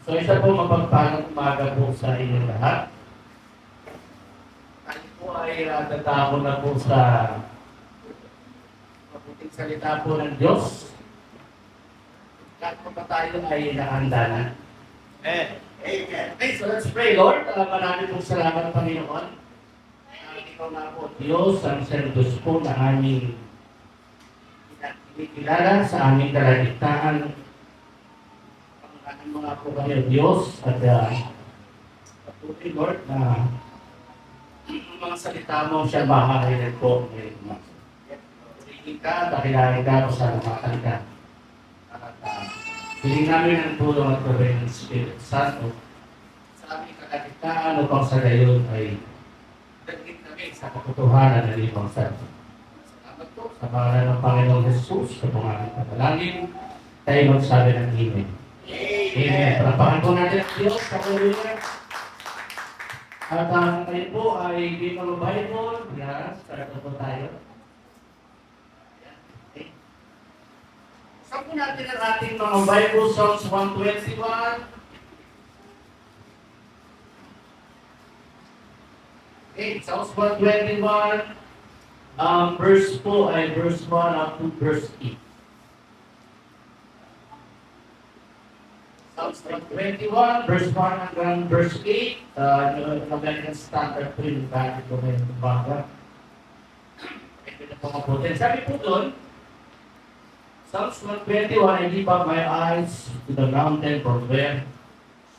So isa po mapagpalang umaga po sa inyo lahat. Tayo po ay tatapon na po sa mabuting salita po ng Diyos. Lahat po pa tayo ay nakahanda na. Amen. Okay, so let's pray, Lord. Marami pong salamat, Panginoon. Ikaw na po, Diyos, ang serdos po na aming kinikilala sa aming kalagitnaan. Panginoon mga po kami, Diyos, at patuloy, Lord, na ang mga salita mo siya mahalayan po. Purihin ka, dakilahin ka, pasalamatan ka. At hiling namin ang tulong at tuloy ng Espiritu Santo sa aming kalagitnaan upang sa gayon ay dagdag kami sa katotohanan ng iyong Santo. Salamat po sa pangalan ng Panginoong Jesus sa pangalan ng panalangin tayo magsabi ng Amen. Amen. Palapakan po natin ang Diyos sa Panginoon. At ngayon po ay Game of Bible. Yes, start po tayo. Saan po natin ang ating mga Bible, Psalms 121. Okay, Psalms 121. Verse po ay verse 1 up to verse 8. Psalms 121, verse 1 hanggang verse 8. American Standard po yung bagay ko ngayon ng baka. Ito na po mabutin. Sabi po doon, Psalms 121, I lift up my eyes to the mountain from where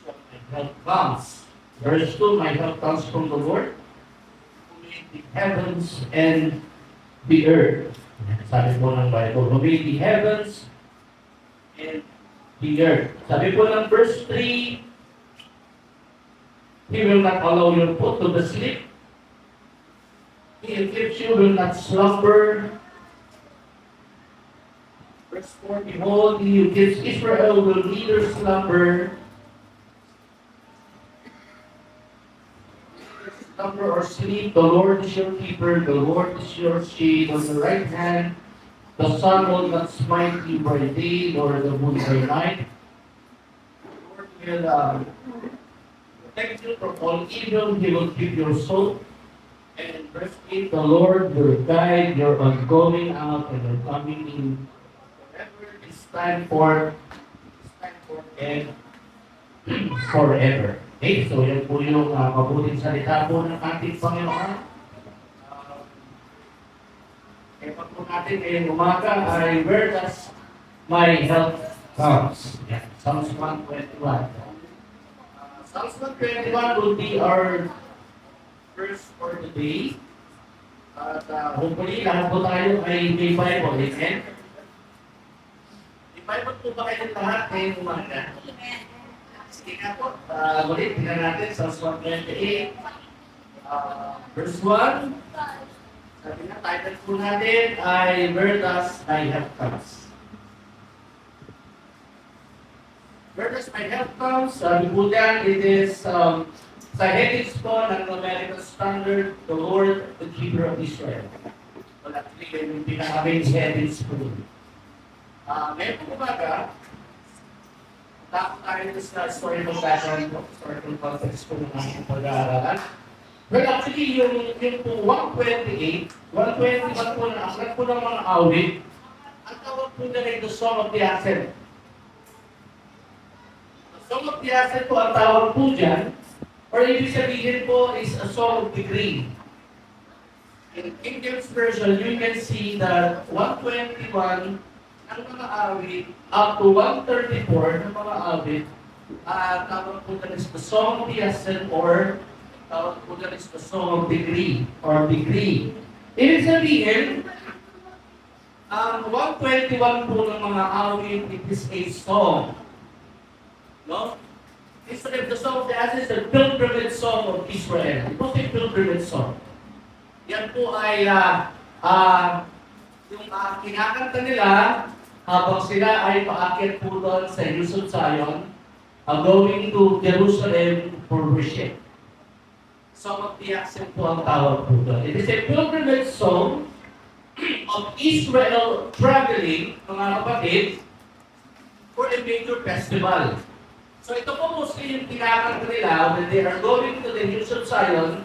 my help comes. Verse 2, my help comes from the Lord, who made the heavens and the earth. Sabi po ng Bible, who made the heavens and the earth. Sabi po ng verse 3, He will not allow your foot to the sleep. He afflicts you will not slumber. Verse 4, behold, He who gives Israel will neither slumber or sleep. The Lord is your keeper, the Lord is your shade on the right hand. The sun will not smite you by day, nor the moon by night. The Lord will protect you from all evil. He will keep your soul. And verse 8, the Lord will guide your going out and your coming in. Time for and forever. Okay, so yan po yung mabuting salita po ng ating Panginoon. Pag po natin ngayong umaga ay where does my help comes? Yeah. Psalms 121. Psalms 121 will be our verse for today. At hopefully lahat po tayo ay may Bible. Amen? Bible po ba kayong lahat ngayong umaga? Sige nga po. Ulit, tingnan natin sa Psalms 128. Verse 1. Sabi na, title po natin ay Where Does My Help Comes? Where Does My Help Comes? Sabi po dyan, it is sa headings po ng American Standard, the Lord, the Keeper of Israel. Wala, yung pinaka-main headings po. Ngayon po umaga, tapos tayo sa historical background po, historical context po ng aking pag-aaralan. Well, actually, yung po 121 po na aklat po ng mga awit, ang tawag po na rin the Song of the Ascent. The Song of the Ascent po ang tawag po dyan, or ibig sabihin po is a song of decree. In King James Version, you can see that 121 ang mga awit, up to 134 ng mga awit, tawag po na is the Song of the Ascent or tawag po na is the Song of Decree or Decree. Ibig sabihin, ang 121 po ng mga awit, it is a song. No? Instead of the Song of the Ascent, is the pilgrimage song of Israel. It was a pilgrimage song. Yan po ay yung kinakanta nila habang sila ay paakyat po doon sa Yusuf Zion, going to Jerusalem for worship. Song of the Ascent po ang tawag po doon. It is a pilgrimage song of Israel traveling, mga kapatid, for a major festival. So ito po mostly yung kinakanta nila, when they are going to the hills of Zion,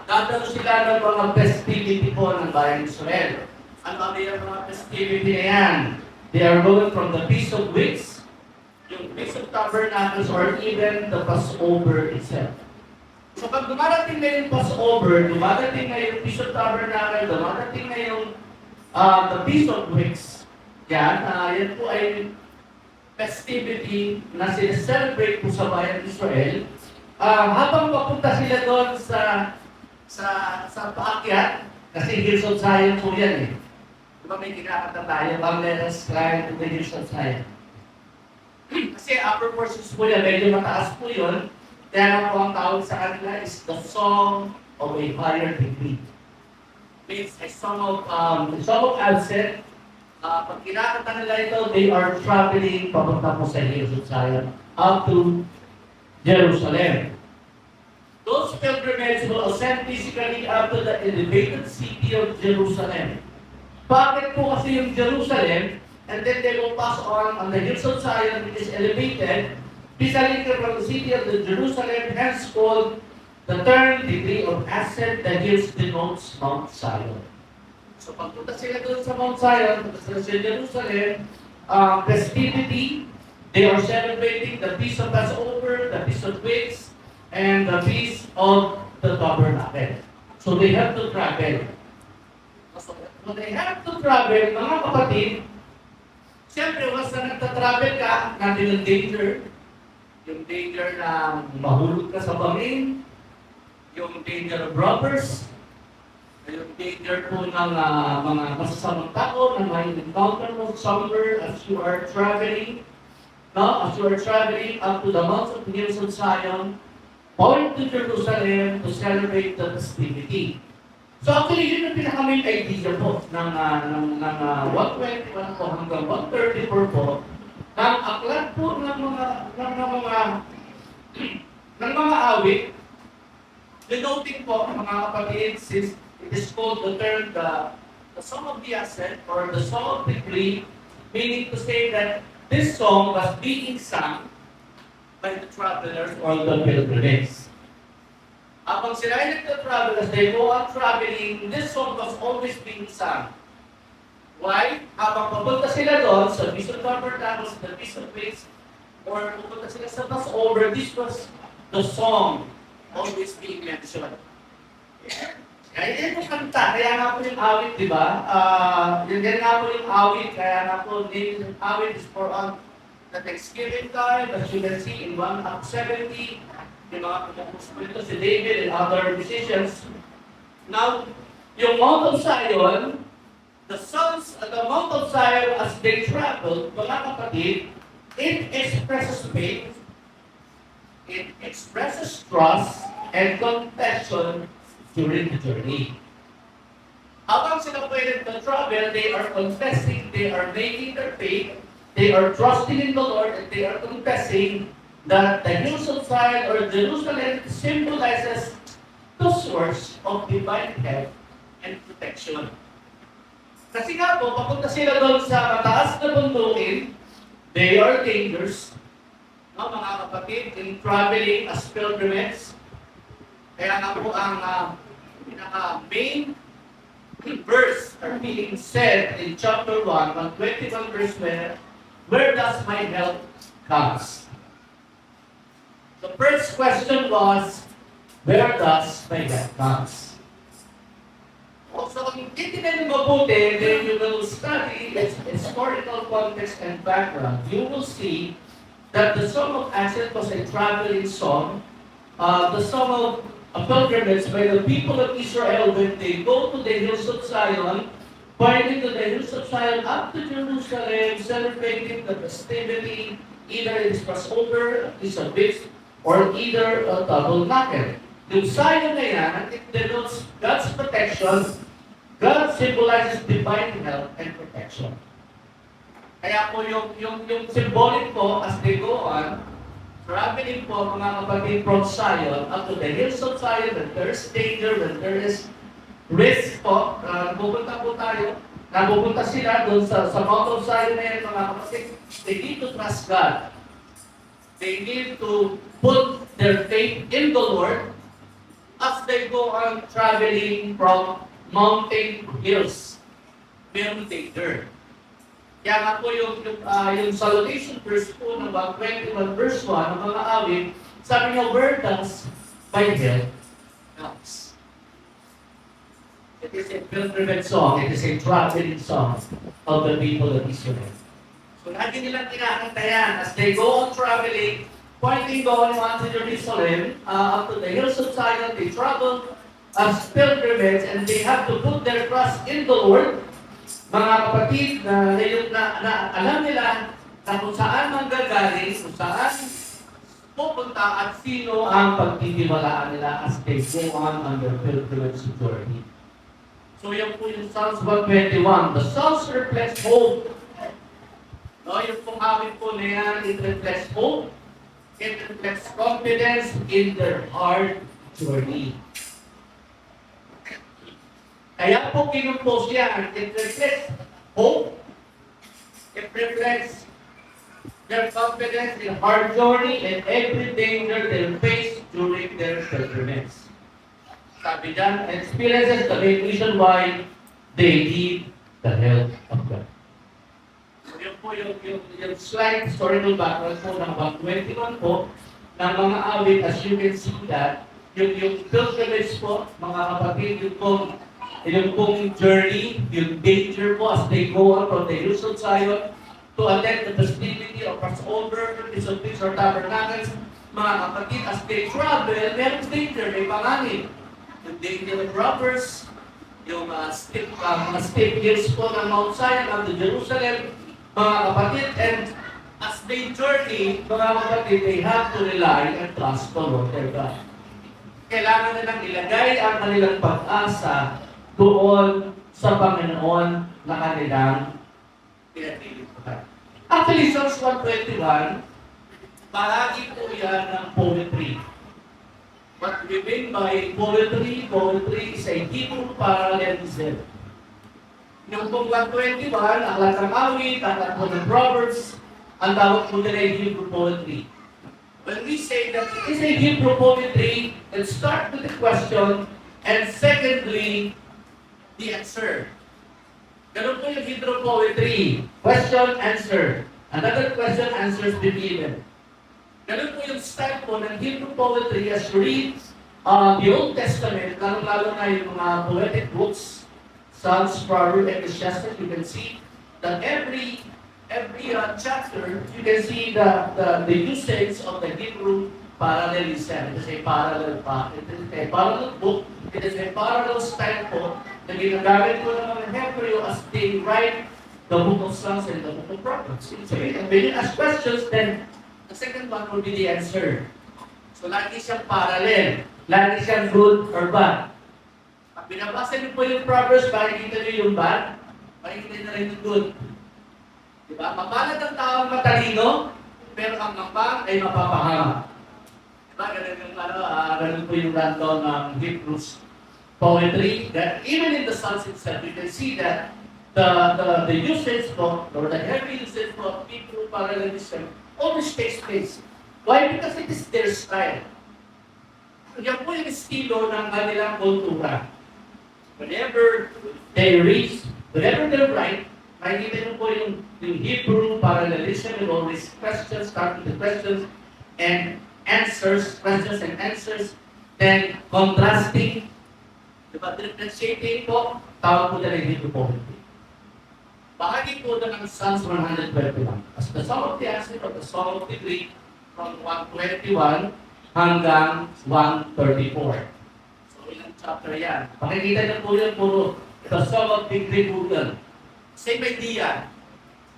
dadalo sila ng mga festivity po ng bayan ng Israel. Ano yung mga festivity na yan? They are going from the Feast of Weeks, yung Feast of Tabernacles, or even the Passover itself. So pag dumarating na yung Passover, dumarating na yung Feast of Tabernacle, dumarating na yung the Feast of Weeks, yan po ay festivity na sineselebrate po sa bayan ng Israel. Habang papunta sila doon sa paakyat, kasi Hills of Zion po yan eh. Diba may kinakanta tayo, let us climb to the Hills of Zion. Kasi upper portions po yan, medyo mataas po yun. Kaya nga po ang tawag sa kanila is the Song of a Higher Degree. Means a song of ascent. Pag kinakanta nila ito, they are traveling papunta po sa Hills of Zion up to Jerusalem. Those pilgrimages will ascend physically up to the elevated city of Jerusalem. Bakit po kasi yung Jerusalem, and then they will pass on the Hills of Zion, which is elevated, physically from the city of the Jerusalem, hence called the term degree of ascent. The hills denotes Mount Zion. So pagpunta sila doon sa Mount Zion, sa Jerusalem, festivity, they are celebrating the Feast of Passover, the Feast of Weeks, and the Feast of the Tabernacle. So they have to travel. So when they have to travel, mga kapatid, siyempre once na nagta-travel ka, natin ang danger. Yung danger na mahulog ka sa bangin, yung danger of robbers, yung danger po ng mga masasamang tao na may encounter mo somewhere as you are traveling, no? As you are traveling up to the Mount of Hills of Zion, point to Jerusalem to celebrate the festivity. So actually, yun yung pinaka-main idea po ng 121 po hanggang 134 po, ng aklat po ng mga awit, denoting po mga kapatid, since it is called the term the Song of the Ascent or the Song of the Degree, meaning to say that this song was being sung by the travelers or the pilgrims. Habang sila ay nagta-travel, as they go on traveling, this song was always being sung. Why? Habang papunta sila doon sa Feast of Tabernacles, the Feast of Weeks, or pupunta sila sa Passover, this was the song always being mentioned. Kaya yung kanta, kaya nga po yung awit, di ba? Yan nga po yung awit, kaya nga po yung awit is for on the Thanksgiving time, as you can see in 1 Act 70, yung mga pagkakus po ito, si David and other musicians. Now, yung Mount of Zion, the sons at the Mount of Zion as they travel, mga kapatid, it expresses faith, it expresses trust, and confession during the journey. Habang sila pwede to travel, they are confessing, they are making their faith, they are trusting in the Lord, and they are confessing that the Hills of Zion or Jerusalem symbolizes the source of divine help and protection. Kasi nga po, papunta sila doon sa mataas na bundukin, they are dangerous, no, mga kapatid, in traveling as pilgrims. Kaya nga po ang pinaka-main verse are being said in chapter 1, 121 verse where does my help comes? The first question was, where does my help comes? So kung titignan mo mabuti, then you will study its historical context and background. You will see that the Song of Ascent was a traveling song. The song of a pilgrimage by the people of Israel when they go to the Hills of Zion, pointing to the Hills of Zion up to Jerusalem, celebrating the festivity, either it is Passover, Feast of Weeks, or either a tabernacle. Yung Zion na yan, it denotes God's protection. God symbolizes divine help and protection. Kaya po yung symbolic po as they go on, traveling po mga kapatid from Zion up to the Hills of Zion, when there is danger, when there is risk po, napupunta po tayo, napupunta sila doon sa Mount of Zion na yan mga kapatid, they need to trust God. They need to put their faith in the Lord as they go on traveling from mountain hills. Meron danger. Kaya nga po yung salutation verse po ng 21 verse 1 ng mga awit, sabi niya, where does my help comes? It is a pilgrimage song, it is a traveling song of the people of Israel. So lagi nilang kinakantayan as they go on traveling, pointing going on to Jerusalem, up to the hills of Zion, they travel as pilgrims and they have to put their trust in the Lord. Mga kapatid, na alam nila na kung saan manggagaling, kung saan pupunta at sino ang pagtitiwalaan nila as they go on their pilgrimage journey. So yan po yung Psalms 121. The Psalms reflects hope. No, yung pong awit po na yan, it reflects hope. It reflects confidence in their hard journey. Kaya po kinumpos yan, it reflects hope. It reflects their confidence in hard journey and every danger they face during their pilgrimage. Sabi dyan, experiences the main reason why they need the help of God. So yun po yung slight historical background po ng 121 po ng mga awit, as you can see that, yung pilgrimage po, mga kapatid, yung pong journey, yung danger po as they go on from the hills of Zion to attend the festivity of Passover, Feast of Feasts or Tabernacles, mga kapatid, as they travel, meron danger, may panganib. Yung danger of robbers, yung mga steep hills po ng Mount Zion of the Jerusalem, mga kapatid, and as they journey, mga kapatid, they have to rely and trust the Lord their God. Kailangan nilang ilagay ang kanilang pag-asa doon sa Panginoon na kanilang pinatilit. Actually, Psalms 121, bahagi po yan ng poetry. What we mean by poetry is a Hebrew parallelism. Yung pong 121, aklat ng awit, aklat po ng Proverbs, ang tawag po nila ay Hebrew poetry. When we say that it is a Hebrew poetry, let's start with the question, and secondly, the answer. Ganun po yung Hebrew poetry. Question, answer. Another question, answers be given. Ganun po yung style po ng Hebrew poetry as you read the Old Testament, lalo na yung mga poetic books, Psalms, Proverbs, Ecclesiastes, you can see that every chapter, you can see the usage of the Hebrew parallelism. It is a parallel book. It is a parallel style po na ginagamit po ng mga Hebrew as they write the book of Psalms and the book of Proverbs. So, when you ask questions, then the second one will be the answer. So, lagi siyang parallel. Lagi siyang good or bad. Pag binabasa niyo po yung Proverbs, makikita niyo yung bad, makikita niyo na rin yung good. Diba? Mapalad ang taong matalino, pero ang mapang ay mapapahama. Diba? Ganun po yung random ng Hebrews poetry. That even in the Psalms itself, you can see that the usage po, or the heavy usage po of Hebrew parallelism always takes place. Why? Because it is their style. Yan po yung estilo ng kanilang kultura. Whenever they read, whenever they write, makikita nyo po yung Hebrew parallelism, you always start with the questions and answers, then contrasting, diba, differentiating po, tawag po nila yung Hebrew poetry. Bahagi po na ng Psalms 121. As the Song of the Ascent or the Song of the Greek from 121 hanggang 134. So, ilang chapter yan. Pakikita niyo po yan puro the Song of the Greek Google. Same idea.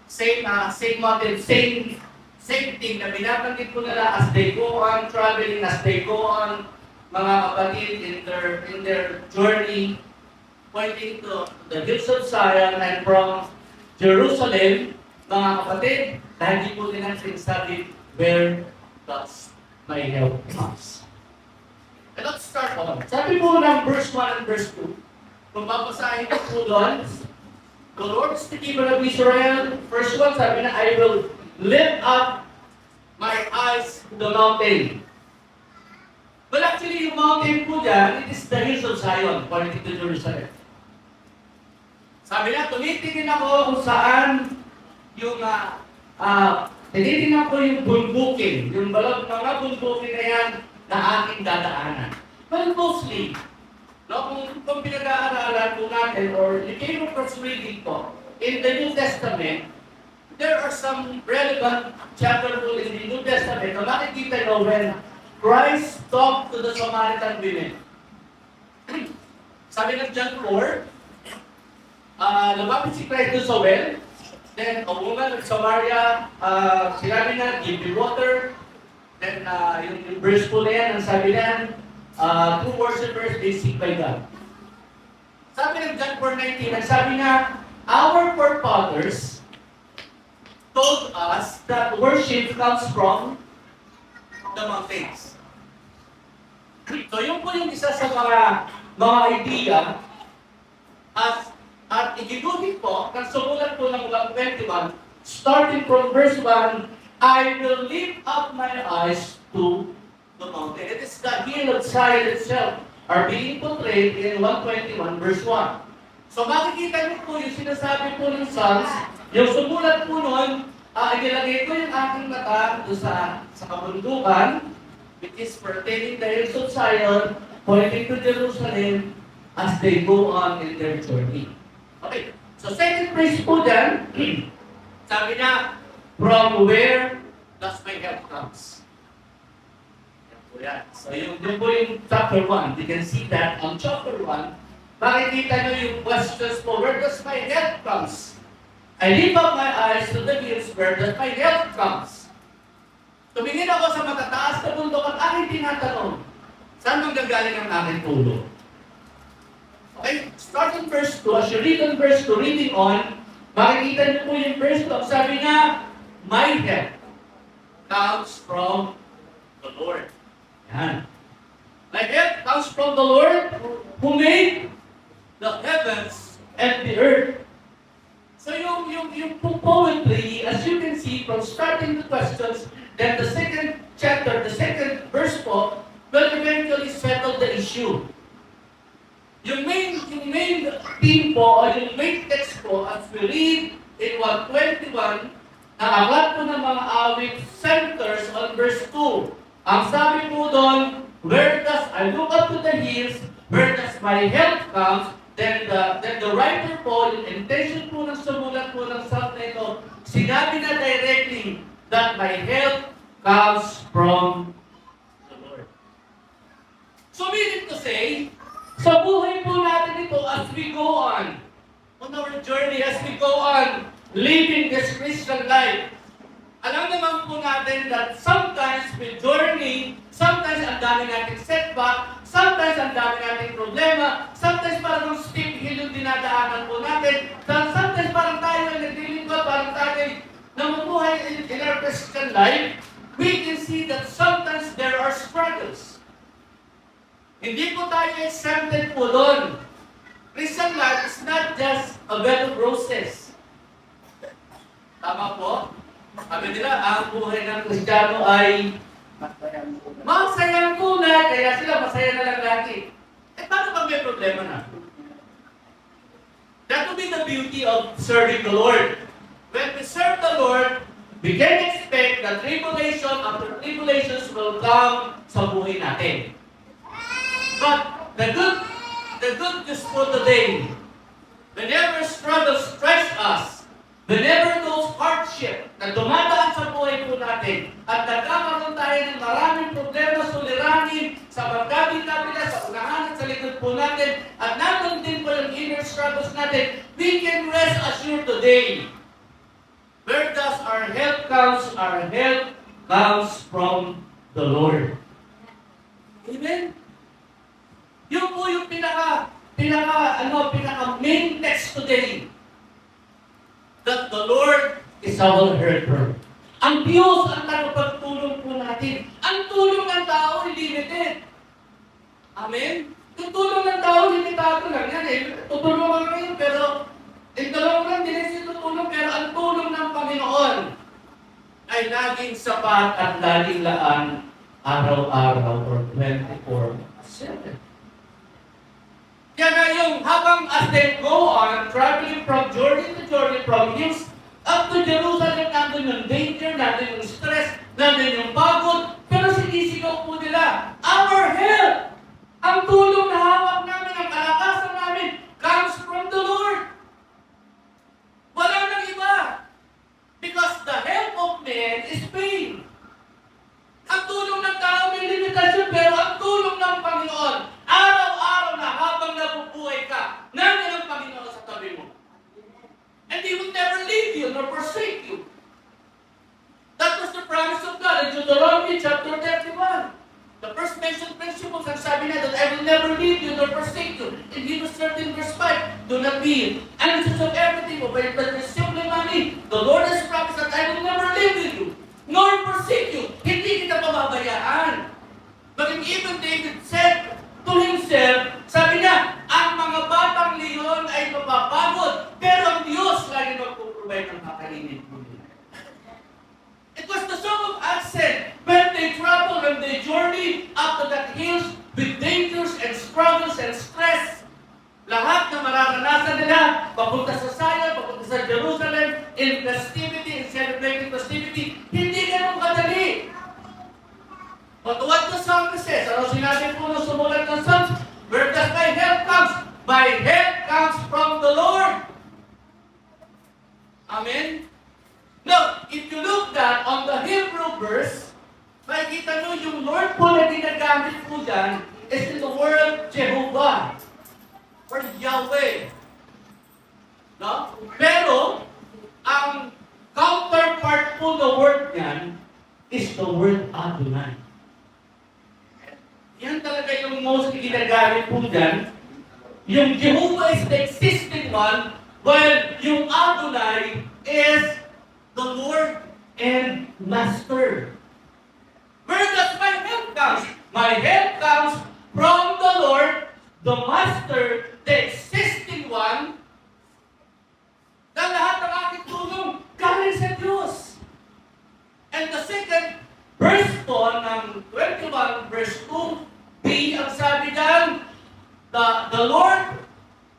Same model, same thing na binabanggit po nila as they go on traveling, as they go on, mga kapatid, in their journey, pointing to the hills of Zion and from Jerusalem, mga kapatid, dahil di po nila sinasabi, where does my help comes? And let's start on. Sabi po ng verse 1 and verse 2, kung babasahin ko po doon, the Lord is the King of Israel. Verse 1, sabi na, I will lift up my eyes to the mountain. Well, actually, yung mountain po dyan, it is the hills of Zion, pointing to Jerusalem. Sabi na, tumitingin ako kung saan yung, tinitingnan ko yung bundukin, yung mga bundukin na yan na aking dadaanan. Well, mostly, no, kung pinag-aaralan po natin, or you came across reading po, in the New Testament, there are some relevant chapter po in the New Testament na makikita nyo when Christ talked to the Samaritan women. Sabi ng John 4, lumapit si Christ sa well, then a woman of Samaria, sinabi na, give me water. Then yung verse po na yan, ang sabi na, true worshipers, they seek by God. Sabi ng John 4:19, ang sabi na, our forefathers told us that worship comes from the mountains. So yun po yung isa sa mga idea at iginuhit po, ng sumulat po ng Luke 21, starting from verse 1, I will lift up my eyes to the mountain. It is the hill of Zion itself are being portrayed in 121 verse 1. So makikita niyo po yung sinasabi po ng Psalms, yung sumulat po nun, inilagay ko yung aking mata doon sa kabundukan, which is pertaining the hills of Zion, pointing to Jerusalem as they go on in their journey. Okay, so second phrase po dyan, sabi niya, from where does my help comes? Yan po yan. So yun po yung chapter 1. You can see that on chapter 1, makikita nyo yung questions po, where does my help comes? I lift up my eyes to the hills, where does my help comes? Tumingin ako sa matataas na bundok at aking tinatanong, saan manggagaling ang aking tulong? Okay, starting verse 2, as you read on verse 2, reading on, makikita niyo po yung verse 2, sabi nga, my help comes from the Lord. Yan. My help comes from the Lord who made the heavens and the earth. So yung poetry, as you can see, from starting the questions, then the second chapter, the second verse po, will eventually settle the issue. Yung main theme po, o yung main text po, as we read in 121, ang aklat po ng mga awit centers on verse 2. Ang sabi po doon, where does I look up to the hills, where does my help comes, then the writer po, yung intention po ng sumulat po ng psalm na ito, sinabi na directly that my help comes from the Lord. So meaning to say, sa buhay po natin ito as we go on our journey, as we go on living this Christian life, alam naman po natin that sometimes we journey, sometimes ang dami nating setback, sometimes ang dami nating problema, sometimes parang steep hill yung dinadaanan po natin, sometimes parang tayo ay naglilingkod, parang tayo namumuhay in our Christian life, we can see that sometimes there are struggles. Hindi po tayo exempted po doon. Christian life is not just a bed of roses. Tama po? Sabi nila, ang buhay ng Kristiyano ay masayang tunay, kaya sila masaya na lang lagi. Paano pag may problema na? That will be the beauty of serving the Lord. When we serve the Lord, we can expect that tribulation after tribulations will come sa buhay natin. But the good news for today, whenever struggle strikes us, whenever those hardship na dumadaan sa buhay po natin, at nagkakaroon tayo ng maraming problema suliranin sa magkabit-kabila, sa unahan at sa likod po natin, at nandun din po yung inner struggles natin, we can rest assured today. Where does our help comes? Our help comes from the Lord. Amen? Yun po yung pinaka main text today. That the Lord is our helper. Ang Diyos ang tagapagtulong po natin. Ang tulong ng tao ay limited. Amen? Yung tulong ng tao, limitado lang yan eh. Tutulungan kayo, pero yung dalawang lang din ay tutulong, pero ang tulong ng Panginoon, ay laging sapat at laging laan araw-araw or 24/7. Kaya nga yung habang as they go on, traveling from Jordan to Jordan, from hills up to Jerusalem, nandun yung danger, nandun yung stress, nandun yung pagod, pero sinisigaw po nila, our help! Ang tulong na hawak namin, ang kalakasan namin, comes from the Lord. Wala nang iba. Because the help of man is pain. Ang tulong ng tao may limitasyon, pero ang tulong ng Panginoon, araw-araw na habang nabubuhay ka, nandiyan ang Panginoon sa tabi mo. And He will never leave you nor forsake you. That was the promise of God in Deuteronomy chapter 31. The first mentioned principles, ang sabi na that I will never leave you nor forsake you. In Hebrews 13 verse 5, do not be anxious of everything, but simply money. The Lord has promised that I will never leave with you, nor forsake you. Hindi kita pababayaan. But even David said to himself, sabi niya, ang mga batang leon ay mapapagod, pero ang Diyos lagi magpuprovide ng kakainin po nila. It was the song of Ascent when they travel, when they journey up to the hills with dangers and struggles and stress. Lahat na mararanasan nila, papunta sa Zion, papunta sa Jerusalem, in festivity, in celebrating festivity, hindi ganun kadali. But what the song says, ano sinabi po na sumulat ng Psalms, where does my help comes? My help comes from the Lord. Amen? Now, if you look that on the Hebrew verse, makikita nyo yung Lord po na ginagamit po dyan is in the word Jehovah or Yahweh. No? Pero, ang counterpart po ng word niyan is the word Adonai. Yan talaga yung most ginagamit po dyan. Yung Jehovah is the existing one, while yung Adonai is the Lord and Master. Where does my help come? My help comes from the Lord, the Master, the existing one. Na lahat ng aking tulong galing sa Diyos. And the second verse po ng 21 verse 2b, ang sabi dyan, the Lord,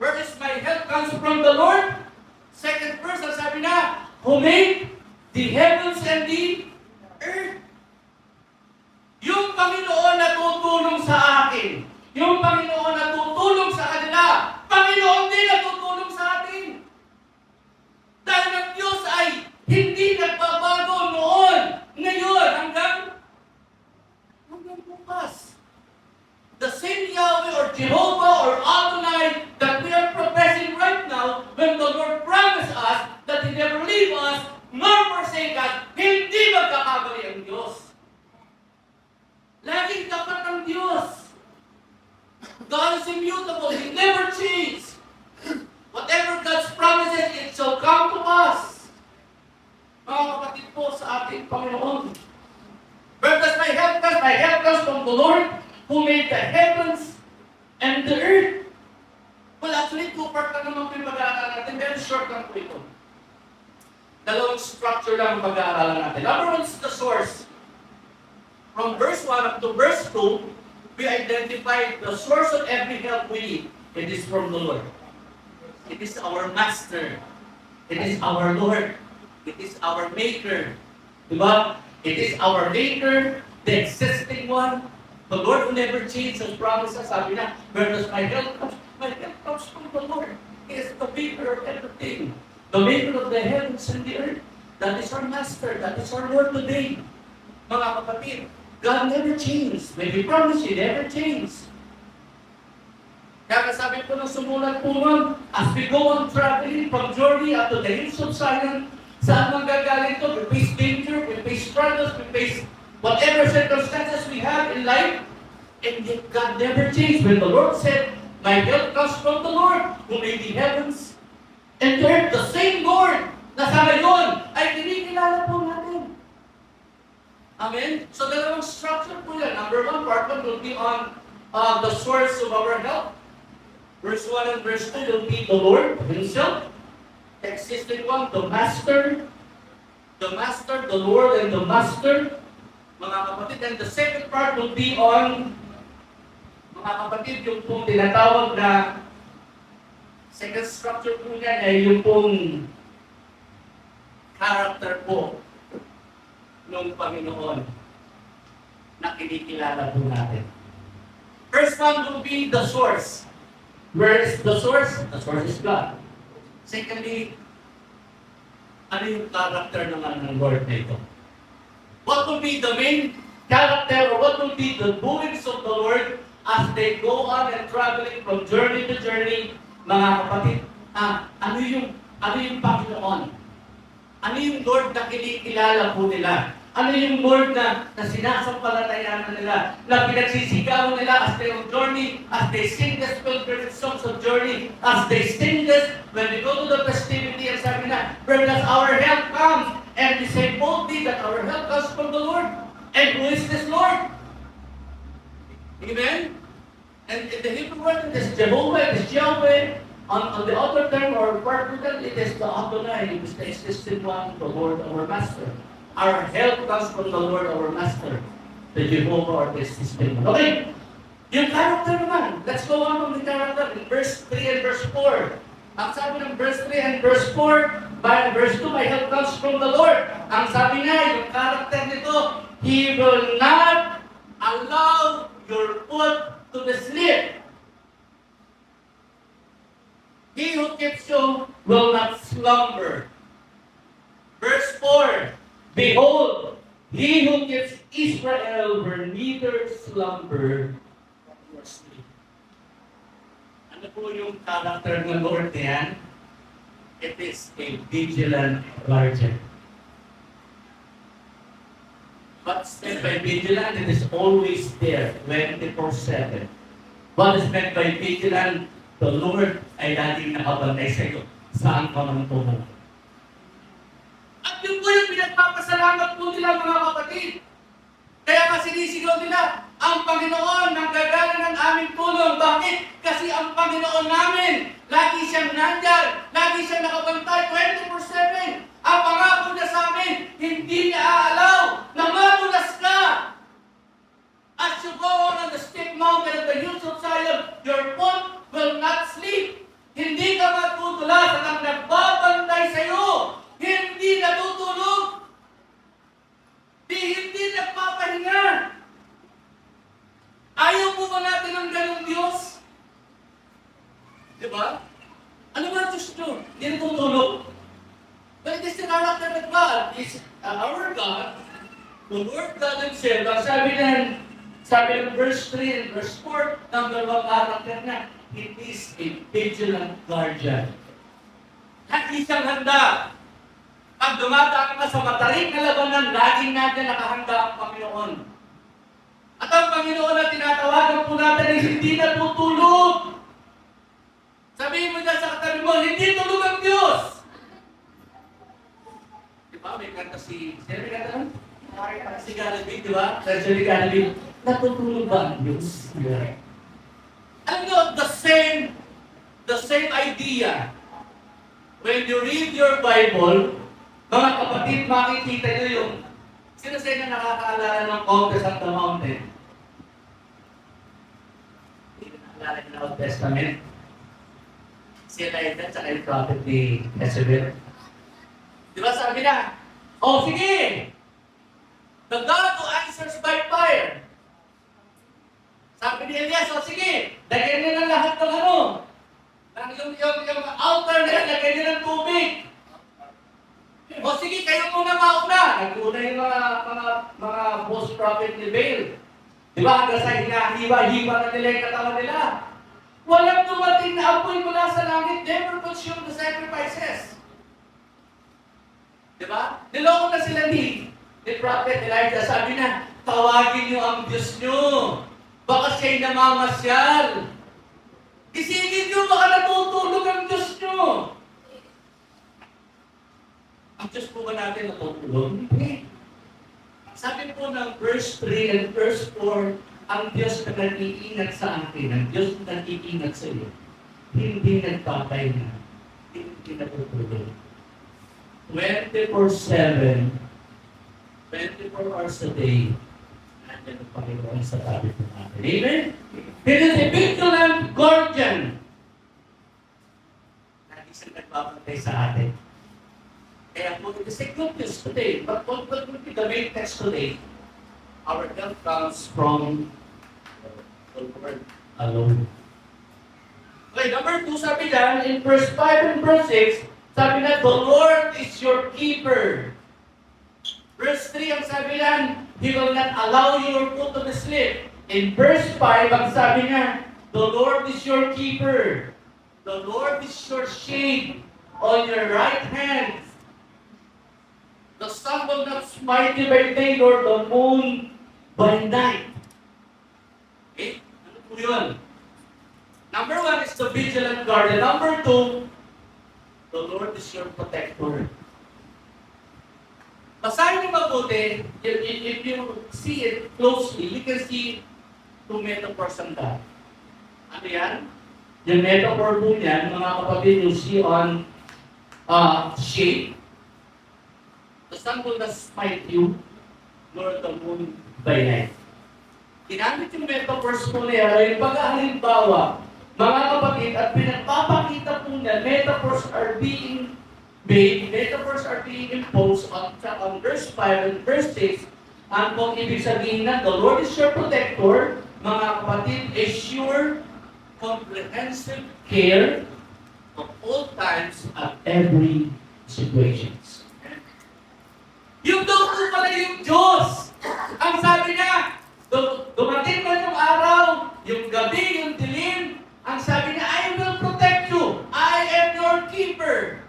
where is my help comes from the Lord. Second verse, ang sabi na, who made the heavens and the earth. Yung Panginoon na tutulong sa akin. Yung Panginoon na tutulong sa kanila. Panginoon din na tutulong sa atin. Dahil ang Diyos ay hindi nagbabago noon, ngayon, hanggang bukas. The same Yahweh or Jehovah or Adonai that we are professing right now, when the Lord promised us that He never leave us, nor forsake us, hindi magkakamali ang Diyos. Laging tapat ang Diyos. God is immutable. He never changes. Whatever God's promises, it shall come to pass. Mga kapatid po sa ating Panginoon. Where does my help come? My help comes from the Lord who made the heavens and the earth. Well, actually, two-part lang naman po yung pag-aaralan natin. Very short lang po ito. Dalawang structure lang ang pag-aaralan natin. Number one is the source. From verse 1 up to verse 2, we identify the source of every help we need. It is from the Lord. It is our Master. It is our Lord. It is our Maker. Diba? It is our Maker, the existing one. The Lord who never changes His promises. Sabi na, where does my help come? My help comes from the Lord. He is the Maker of everything. The Maker of the heavens and the earth. That is our Master. That is our Lord today. Mga kapatid, God never changes. When He promised, He never changes. Kaya sabi po ng sumulat po nun, as we go on traveling from journey up to the hills of Zion, saan manggagaling to? We face danger, we face struggles, we face whatever circumstances we have in life, and yet God never changed. When the Lord said, my help comes from the Lord, who made the heavens and the earth, the same Lord na sa ngayon ay kinikilala po natin. Amen? So dalawang structure po yan. Number one, part one will be on the source of our help. Verse 1 and verse 2 will be the Lord Himself, the existing one, the Master. The Master, the Lord, and the Master, mga kapatid. And the second part will be on, mga kapatid, yung pong tinatawag na second structure po niyan ay yung pong character po ng Panginoon na kinikilala po natin. First one will be the source. Where is the source? The source is God. Secondly, ano yung character naman ng Lord na ito? What will be the main character or what will be the doings of the Lord as they go on and traveling from journey to journey, mga kapatid? Ano yung Panginoon? Ano yung Lord na kinikilala po nila? Ano yung Lord na sinasampalatayanan nila, na pinagsisigawan nila as they on journey, as they sing the spell-driven songs of journey, as they sing this, when they go to the festivity, and sabi na, where does our help comes? And we say boldly that our help comes from the Lord. And who is this Lord? Amen? And in the Hebrew word, it is Jehovah, it is Yahweh. On the other term or particle, it is the Adonai, it is the existing one, the Lord, our Master. Our help comes from the Lord, our Master, the Jehovah or the existing one. Okay, yung character naman. Let's go on the character in verse 3 and verse 4. Ang sabi ng verse 3 and verse 4, by verse 2, my help comes from the Lord. Ang sabi nga, yung character nito, He will not allow your foot to the slip. He who keeps you will not slumber. Verse 4, behold, he who keeps Israel will neither slumber nor sleep. Ano po yung character ng Lord niyan? It is a vigilant guardian. What's meant by vigilant? It is always there, 24/7. What is meant by vigilant? The Lord ay laging nakabantay sa iyo. Saan ka man pumunta. At yun po yung pinagpapasalamat po nila mga kapatid. Kaya nga sinisigaw nila, ang Panginoon nanggagala ng aming tulong. Bakit? Kasi ang Panginoon namin, lagi siyang nandyan, lagi siyang nakabantay 24/7. Ang pangako niya sa amin, hindi niya aalaw na madulas ka. As you go on the steep mountain of the hills of Zion, your foot will not sleep. Hindi ka matutulas at ang nagbabantay sa iyo, hindi natutulog. Hindi nagpapahinga. Ayaw po ba natin ng ganong Diyos? Diba? Ano ba Diyos nyo? Hindi natutulog. But it is the character of God. Is our God, the Lord God Himself. Ang sabi ng verse 3 and verse 4, ng dalawang character na, it is a vigilant guardian. Lagi siyang handa. Pag dumadaan ka sa matarik na labanan, laging natin nakahanda ang Panginoon. At ang Panginoon na tinatawagan po natin ay hindi natutulog. Sabihin mo dyan sa katabi mo, hindi tulog ang Diyos. Di ba? May kanta si Galilee, di ba? Si Galilee, natutulog ba ang Diyos? Yeah. Alam nyo, the same idea. When you read your Bible, mga kapatid, makikita nyo yung sino sa inyo nakakaalala ng Conquest of the Mountain? Hindi na nakaalala ng Old Testament. Si Elijah at yung prophet ni Jezebel. Di ba sabi na, sige! The God who answers by fire. Sabi ni Elias, sige, lagyan niyo ng lahat ng yung altar na yan, lagyan niyo ng tubig. Sige, kayo muna mauna. Nag-una yung mga false prophet ni Baal. Di ba, hanggang sa hinahiwa-hiwa na nila yung katawan nila. Walang dumating na apoy mula sa langit, never consume the sacrifices. Di ba? Niloko na sila ni Prophet Elijah. Sabi na, tawagin niyo ang Diyos niyo. Baka siya'y namamasyal. Isingin niyo, baka natutulog ang Diyos niyo. Ang Diyos po ba natin natutulog? Hindi. Sabi po ng verse 3 and verse 4, ang Diyos na nag-iingat sa akin, ang Diyos na nag-iingat sa iyo, hindi nagpapahinga, hindi natutulog. 24/7, 24 hours a day, nandiyan ang Panginoon sa tabi po natin. Amen? He is a vigilant guardian. Lagi siyang nagbabantay sa atin. Kaya po, it is a good news today. But what will be the main text today? Our help comes from the Lord alone. Okay, number 2, sabi dyan, in verse 5 and verse 6, sabi na, the Lord is your keeper. Verse 3, ang sabi dyan, He will not allow your foot to be slip. In verse 5, ang sabi niya, the Lord is your keeper. The Lord is your shade on your right hand. The sun will not smite you by day, nor the moon by night. Okay? Ano po yun? Number 1 is the vigilant guardian. Number 2, the Lord is your protector. Basahin niyo mabuti, if you see it closely, you can see two metaphors on that. Ano yan? Yung metaphor po niyan, mga kapatid, you see on shade. The sun will not smite you, nor the moon by night. Ginamit yung metaphors po niya, yung pag-halimbawa, mga kapatid, at pinagpapakita po niya, metaphors are being made, metaphors are being imposed on verse 5 and verse 6. Ang kung ibig sabihin na, the Lord is your protector, mga kapatid, a sure, comprehensive care of all times at every situations. Yung daw po pala yung Diyos. Ang sabi niya, dumating man yung araw, yung gabi, yung dilim, ang sabi niya, I will protect you. I am your keeper.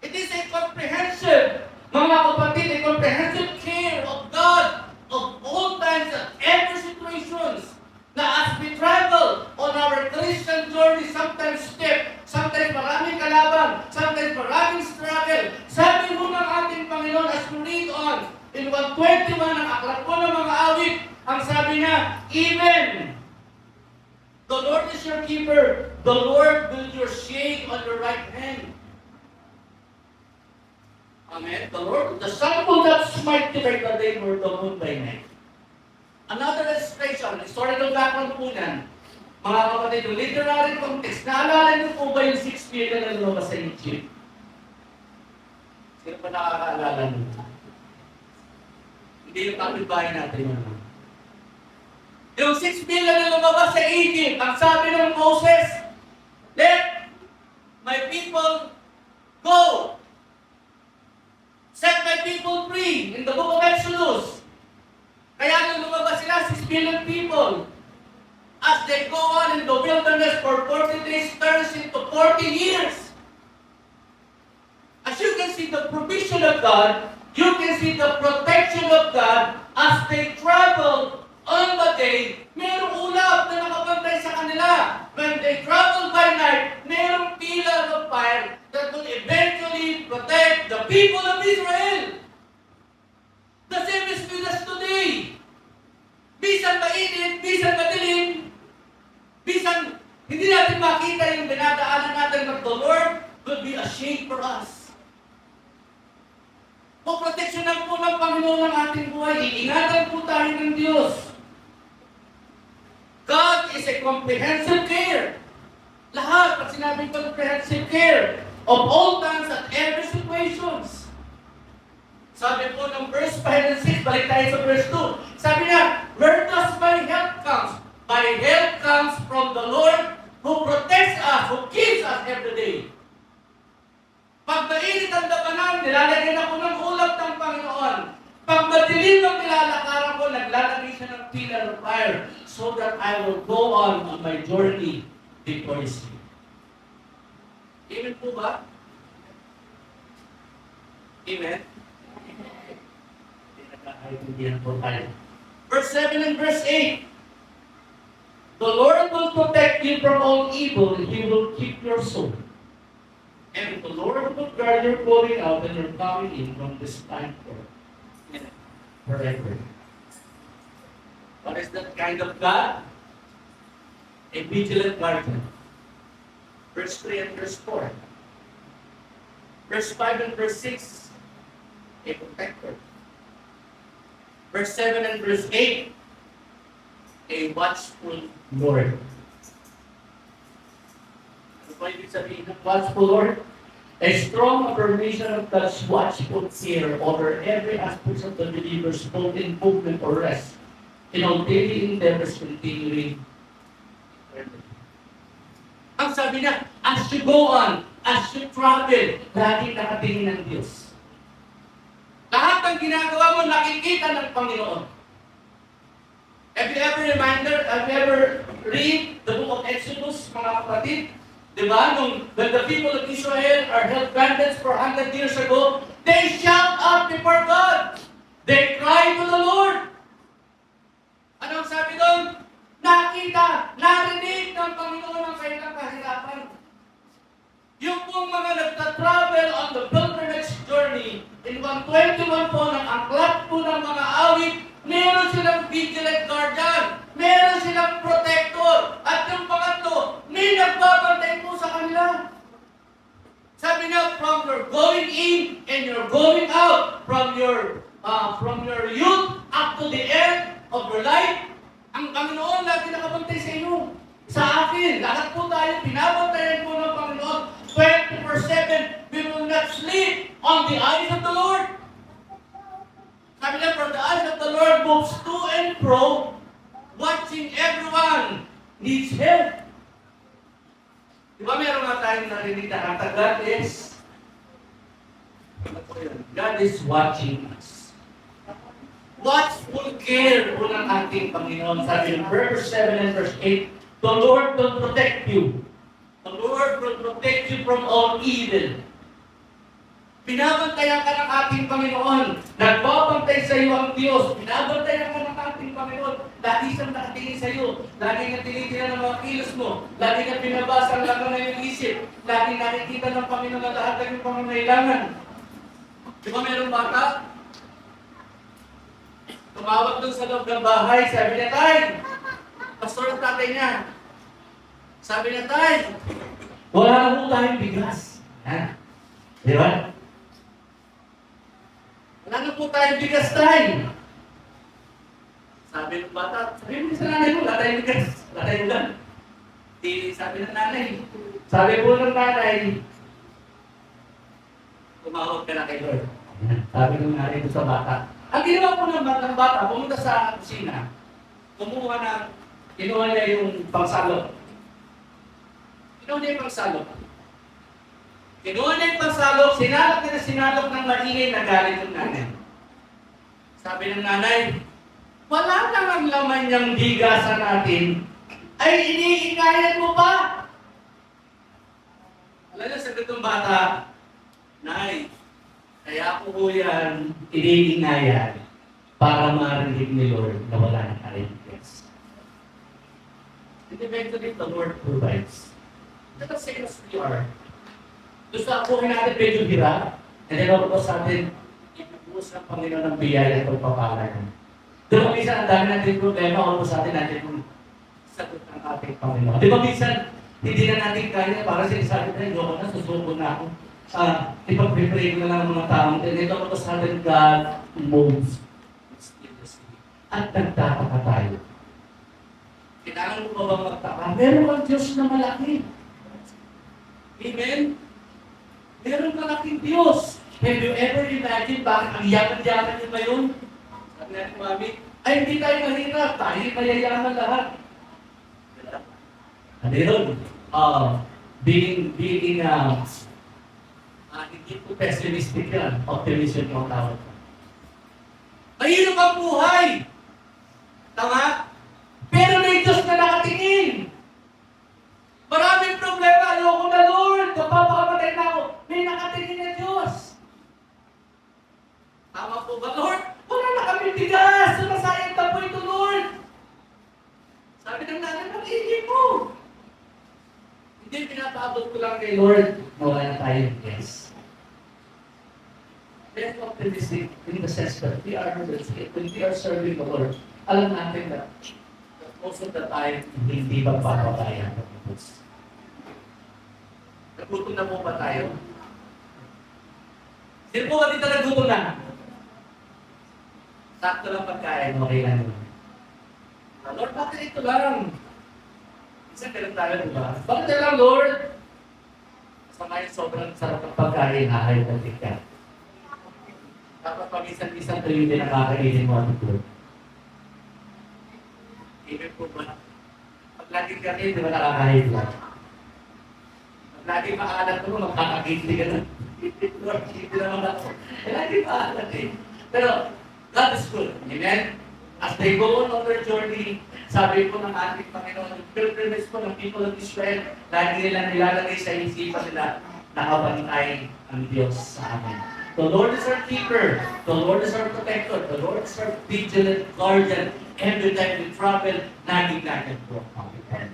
It is a comprehensive, mga kapatid, a comprehensive care of God of all times and every situations. Na as we travel on our Christian journey, sometimes step, sometimes maraming kalaban, sometimes maraming struggle. Sabi mo ng ating Panginoon as we read on, in 121 ang aklat po ng mga awit, ang sabi niya, even the Lord is your keeper. The Lord will your shade on your right hand. Amen. The Lord, the sun will not smite you by the day nor the moon by night. Another illustration, historical background po niyan. Mga kapatid, yung literary context, naalala niyo po ba yung 6 million na lumabas sa Egypt? Sino pa nakakaalala niyo? Hindi yung kapitbahay natin yun. Yung 6 million na lumabas sa Egypt, ang sabi ng Moses, let my people go. Set my people free in the book of Exodus. Kaya nung lumabas sila, 6 million people. As they go on in the wilderness for 40 days, turns into 40 years. As you can see the provision of God, you can see the protection of God as they travel on the day, mayroong ulap na nakabantay sa kanila. When they travel by night, mayroong pillar of fire that will eventually protect the people of Israel. The same is with us today. Bisan mainit, bisan madilim, bisan hindi natin makita yung dinadaanan natin, but the Lord will be a shade for us. O proteksyonan po ng Panginoon ng ating buhay, iingatan po tayo ng Diyos. God is a comprehensive care. Lahat, pag sinabing comprehensive care, of all times at every situations. Sabi po ng verse 5 and 6, balik tayo sa verse 2. Sabi niya, where does my help comes? My help comes from the Lord who protects us, who keeps us every day. Pag mainit ang labanan, nilalagyan ako ng ulap ng Panginoon. Pag madilim ang nilalakaran ko, naglalagay siya ng pillar of fire so that I will go on my journey victoriously. Amen po ba? Amen? Verse 7 and verse 8. The Lord will protect you from all evil, and He will keep your soul. And the Lord will guard your going out and your coming in from this time forth forever. What is that kind of God? A vigilant guardian. Verse 3 and verse 4. Verse 5 and verse 6, a protector. Verse 7 and verse 8, a watchful Lord. Ano ba ibig sabihin ng watchful Lord? A strong affirmation of God's watchful care over every aspect of the believer's both in movement or rest, in all daily endeavors continuing. Ang sabi niya, as you go on, as you travel, lagi nakatingin ng Diyos. Lahat ng ginagawa mo, nakikita ng Panginoon. Have you ever read the book of Exodus, mga kapatid? Diba? When the people of Israel are held bandits for 100 years ago, they shout out before God. They cry to the Lord. Anong sabi doon? Nakita, narinig ng Panginoon ang kanilang kahirapan. Yung pong mga nagta-travel on the pilgrimage journey, in 121 po, ng aklat po ng mga awit, meron silang vigilant guardian, meron silang protector, at yung pangatlo, may nagbabantay po sa kanila. Sabi niya, from your going in and your going out, from your youth up to the end of your life, ang Panginoon lagi nakabantay sa inyo. Sa akin, lahat po tayo, pinabantayan po ng Panginoon 24/7. We will not sleep on the eyes of the Lord. Sabi niya, for the eyes of the Lord moves to and fro, watching everyone needs help. Di ba meron nga tayong narinig na kanta, God is watching us. Watchful care po ng ating Panginoon. Sabi ng verse 7 and verse 8, the Lord will protect you. The Lord will protect you from all evil. Binabantayan ka ng ating Panginoon. Nagbabantay sa iyo ang Diyos. Binabantayan ka ng ating Panginoon. Lagi siyang nakatingin sa iyo. Lagi nga tinitingnan ng mga kilos mo. Lagi nga binabasa ang laman ng iyong isip. Lagi nakikita ng Panginoon ang lahat ng iyong pangangailangan. Di ba mayroong bata? Tumawag doon sa loob ng bahay. Sabi niya, Tay! Pastor ang tatay niya. Sabi niya, Tay! Wala na po tayong bigas. Ha? Di ba? Wala na po tayong bigas, Tay! Sabi ng bata, sabi mo sa nanay mo, wala tayong bigas. Wala tayong ulan. Sabi ng nanay. Sabi po ng nanay, tumawag ka na kay Lord. Sabi ng nanay ko sa bata. Ang ginawa po ng bata, pumunta sa kusina, kinuha niya yung pangsalok. Kinuha niya yung pangsalok, sinalok ng maingay na galit yung nanay. Sabi ng nanay, wala nang ang laman niyang bigasan natin, ay iniingayan mo pa? Alam niyo, sagot ng bata, Nay, kaya po yan, iniingayan para marinig ni Lord na wala na tayong bigas. And eventually, the Lord provides. Let us say as we are. Gusto ako natin medyo hirap, and then all of a sudden, ipupuos ng Panginoon ng biyaya at pagpapalan. Di ba minsan, ang dami natin problema, all of a sudden natin kung sagot ng ating Panginoon. Di ba minsan, hindi na natin kaya, para sinasabi tayo, yoko na, susuko na ako. Ipag-pray ko na lang ang mga taong, and ito all of a sudden, God moves mysteriously. At nagtataka tayo. Kailangan mo ba bang magtaka? Meron kang Diyos na malaki. Amen? Meron kang laking Diyos. Have you ever imagine bakit ang yaman-yaman niyo ba yun? Sabi natin, Mami, ay hindi tayo mahirap. Tayo mayayaman lahat. Ano yun? Hindi po pessimistic yan. Optimism yung tawag. Mahirap ang buhay. Tama? Pero may Diyos na nakatingin. Maraming problema. Ayoko na, Lord. Kapapakamatay na ako. May nakatingin na Diyos. Tama po ba, Lord? Wala na kami bigas. Sumasayang na po ito, Lord. Sabi ng nanay, mag-iigib mo. Hindi, pinapaabot ko lang kay Lord na wala na tayo. Yes. Let's optimistic in the sense that when we are serving the Lord, alam natin that most of the time, hindi magpapatayan ng Diyos. Nagutom na po ba tayo? Hindi po ba dito nagutom na? Sakto lang pagkain, okay lang yun. Lord, bakit ito lang? Isa ganun tayo, di ba? Bakit ito lang, Lord? Sa ngayon, sobrang sarap ng pagkain, hahay at tika. Dapat pag-isang-isang tuloy din ang kakainin mo at ito. Ibig po ba? Pag laging kami, di ba nakakahit lang? Pag laging maalat mo, magkakakiti ka na. Lord, hindi naman ako. Laging maalat eh. Pero, God is good. Amen? As they go on their journey, sabi po ng ating Panginoon, yung pilgrimage po ng people of Israel, lagi nilang nilalagay sa isipan nila, nakabantay ang Diyos sa amin. The Lord is our keeper. The Lord is our protector. The Lord is our vigilant guardian. Every time we travel, naging-lagyan po ang Panginoon.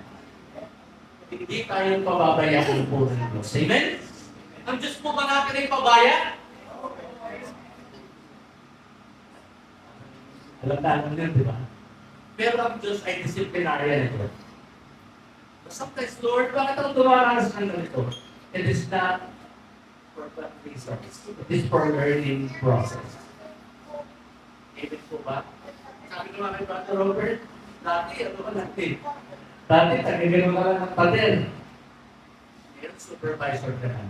Hindi tayong pababayaan po ng Diyos. Amen? Ang Diyos po ba natin ay pabaya? Alam natin yun, di ba? Pero ang Diyos ay disciplinarian ito. Sometimes, Lord, bakit ako dumaranas ng ganito? It is not for that reason. It is for learning process. Amen po ba? Sabi naman kay Pastor Robert, dati, ano ba natin? Dati, tagagano ka lang ng pader. Ngayon, supervisor ka na.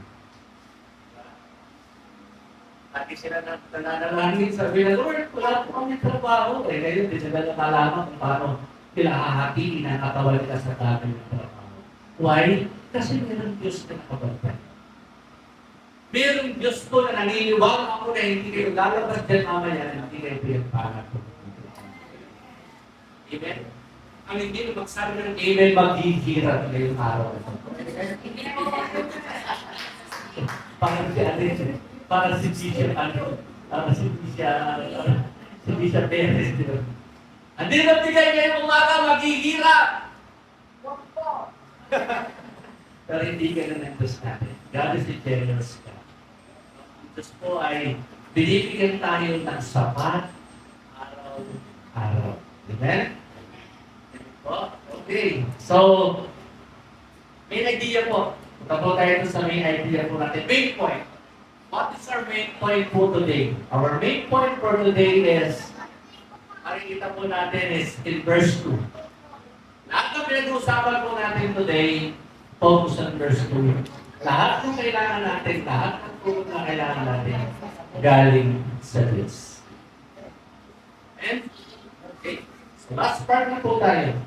Lagi sila nananalangin, sabi na, Lord, wala po kami trabaho. Eh, ngayon, di sila nakalaman kung paano sila hahatiin ang katawan nila sa dami ng trabaho. Why? Kasi mayroong Diyos na nakabantay. Mayroong Diyos po na naniniwala ako na hindi kayo lalabas dyan mamaya na hindi kayo pinagpangat po. Amen? Ang hindi na magsabi ng amen, maghihirap ngayong araw. Parang si Alin, para si Bishop Perez. Hindi na bigay ngayong umaga, maghihirap! Pero hindi ka na ng Diyos natin. God is a generous God. Ang Diyos po ay binibigyan tayo ng sapat araw-araw. Amen? Okay. So, may idea po. Punta po tayo sa main idea po natin. Main point. What is our main point po today? Our main point for today is, makikita po natin is in verse 2. Lahat ng pinag-uusapan po natin today, focus on verse 2. Lahat ng kailangan natin, lahat ng tulong na kailangan natin, galing sa Diyos. And, okay. So last part na po tayo.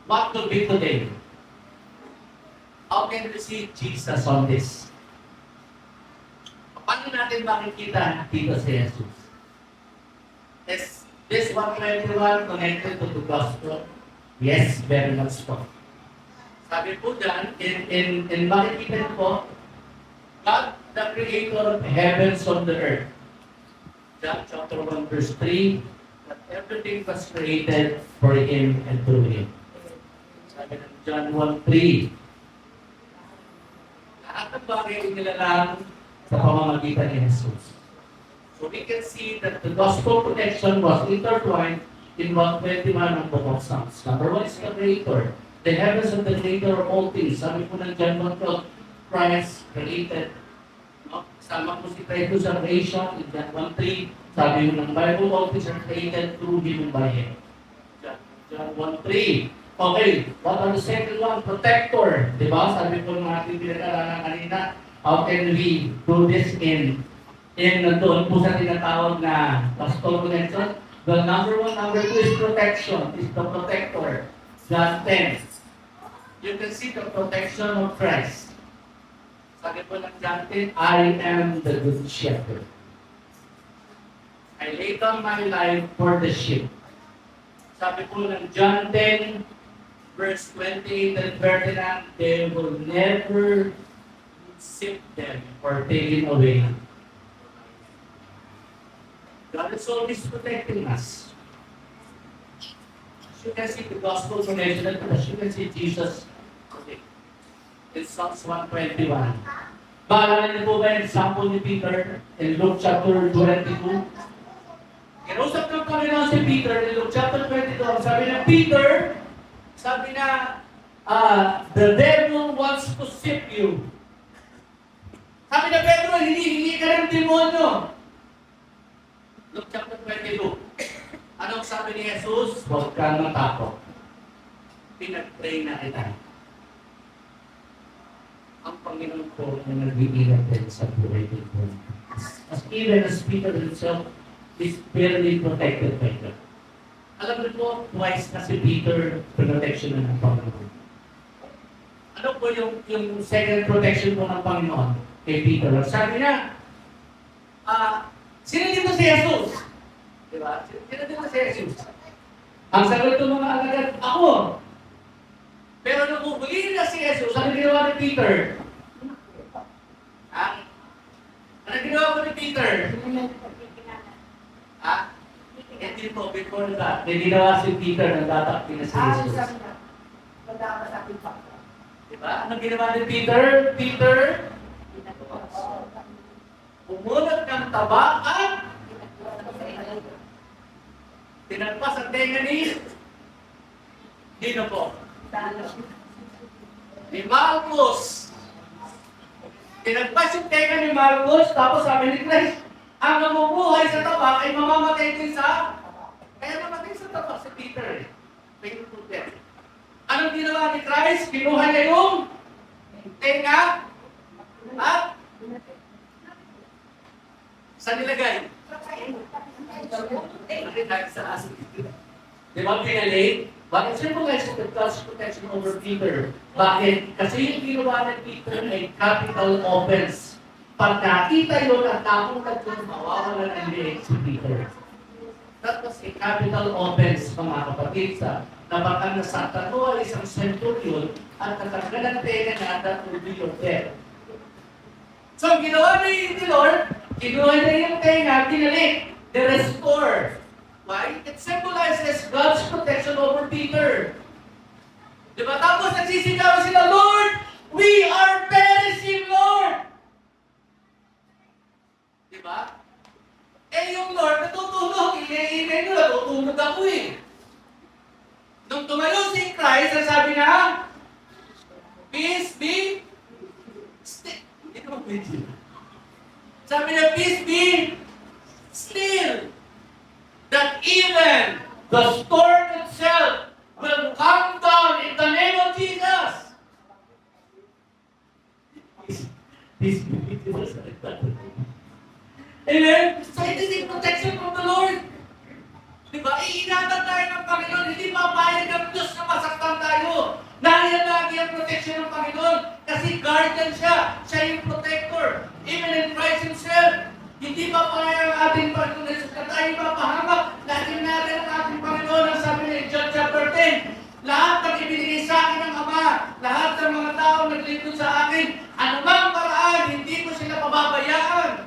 What to be today? How can we see Jesus on this? Paano natin makikita dito si Jesus? Is this 121 connected to the gospel? Yes, very much so. Sabi po dyan, in makikita niyo po, God, the creator of heavens on the earth. John chapter 1 verse 3, that everything was created for Him and through Him. Sabi ng John 1:3, lahat ng bagay ay nilalang sa pamamagitan ni Jesus. So we can see that the gospel protection was intertwined in 121 ng book of Psalms. Number 1 is the Creator. The heavens and the Creator of all things. Sabi po ng John 1:12, Christ created. No? Kasama po si Christ sa creation in John 1:3. Sabi mo ng Bible, all things are created through Him and by Him. John 1:3. Okay, what are the second one? Protector. Diba? Sabi po ng ating pinag-aralan kanina, how can we do this in doon po sa tinatawag na pastoral connection? The number 1, number 2 is protection, is the protector. John 10. You can see the protection of Christ. Sabi po ng John 10, I am the good shepherd. I lay down my life for the sheep. Sabi po ng John 10, verse 28 and 39, they will never sip them or taken away. God is always protecting us. As you can see the gospel connection, as you can see Jesus in Psalms 121. Maalala niyo po ba yung example ni Peter in Luke chapter 22? Kinausap ng Panginoon si Peter in Luke chapter 22. Sabi na, Peter, sabi na, the devil wants to sift you. Sabi na Pedro, hinihingi ka ng demonyo. Luke chapter 22. Anong sabi ni Jesus? Huwag kang matakot. Pinag-pray na kita. Ang Panginoon ko na nag-iingat din sa buhay ko. As even as Peter himself is very protected by God. Alam niyo po, twice na si Peter protection na ng Panginoon. Ano po yung second protection po ng Panginoon kay Peter? Sabi niya, sino dito si Jesus? Diba? Sino dito si Jesus? Ang sagot ng mga alagad, ako. Pero nung bumuli na si Jesus, ano ginawa ni Peter? Ano ginawa ko ni Peter? Hindi po, before that, ginawa si Peter na tatakpi na si Jesus. Diba? Ano ginawa ni Peter? Peter, umunod ng taba at tinagpas ang tenga ni Dino po. Ni Marcos. Tinagpas yung tenga ni Marcos, tapos sabi ni Christ, ang namumuhay sa taba ay mamamatay din sa... Kaya namatay sa taba si Peter. Painful death. Anong ginawa ni Christ? Kinuha niya yung tenga at saan nilagay? Sa asin. Di ba pinalate? Bakit symbolize the God's protection over Peter? Bakit? Kasi yung ginawa ng Peter ay capital offense. Pag nakita yun at napunod yun, mawawalan ang liig si Peter. That was a capital offense, mga kapatid, na baka nasaktan mo ay isang centurion at natanggal ang tenga na that will be your death. So, ang ginawa ni Lord, kinuha niya yung tenga, kinalik, the restore. Why? It symbolizes God's protection over Peter. Diba? Tapos nagsisigaw sila, Lord, we are perishing, Lord! Diba? Eh yung Lord, natutulog. Ingay-ingay nyo, natutulog ako eh. Nung tumayo si Christ, ang sabi na, peace be still. Hindi naman pwede. Sabi na, peace be still. That even the storm itself will come down in the name of Jesus. Peace be still. Amen? So it is a protection from the Lord. Diba? Iingatan tayo ng Panginoon. Hindi mapayag ang Diyos na masaktan tayo. Nariyan lagi ang protection ng Panginoon. Kasi guardian siya. Siya yung protector. Even in Christ Himself. Hindi mapayag ang ating Panginoon na tayo mapahamak. Lagi natin ang ating Panginoon. Ang sabi ni John chapter 10. Lahat ng ibinigay sa akin ng Ama. Lahat ng mga tao naglingkod sa akin. Anumang paraan, hindi ko sila pababayaan.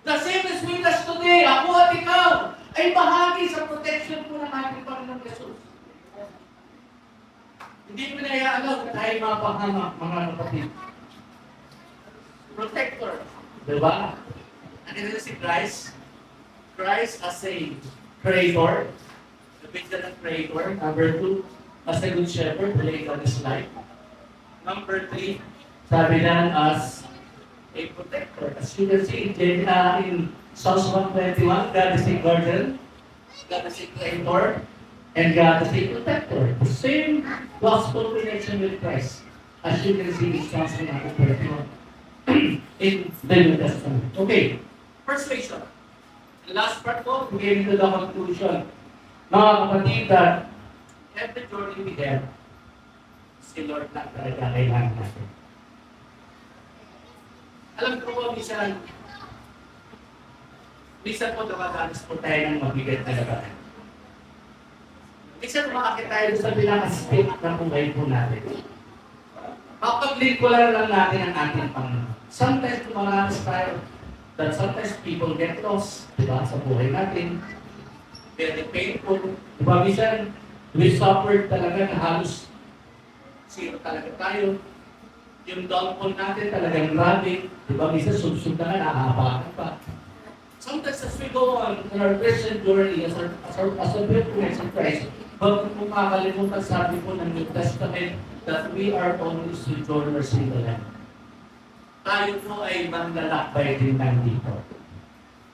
The same as with us today, ako at ikaw, ay bahagi sa protection po ng ating Panginoon Jesus. Hindi mo na iaalaw na tayo mapahamak, mga kapatid. Protector. Diba? Ano na si Christ? Christ as a creator. The vigilant creator. Number 2, as a good shepherd, who laid down his life. Number 3, sabi na as a protector. As you can see in Psalms 121, God is a guardian, God is a creator, and God is a protector. The same gospel connection with Christ, as you can see in Psalms 121 in the New Testament. Okay, persuasion. The last part ko, we came to the conclusion. Mga kapatid, that every journey we have, si Lord lang talaga kailangan natin. Alam ko po, minsan po dumadanas po tayo ng mabigat na labanan. Minsan umakakit tayo sa pinaka-state ng buhay po natin. Mapaglingkulan lang natin ang ating Panginoon. Sometimes tumaranas tayo that sometimes people get lost, diba, sa buhay natin. Very painful. Diba, minsan we suffered talaga na halos zero talaga tayo. Yung downfall natin talagang grabe. Diba, minsan sub-sub na nga, naahabakan pa. Sometimes as we go on our Christian journey, as a faithfulness in Christ, huwag mo makakalimutan, sabi po ng New Testament, that we are only sojourners in the land. tayo po ay manlalakbay din nandito.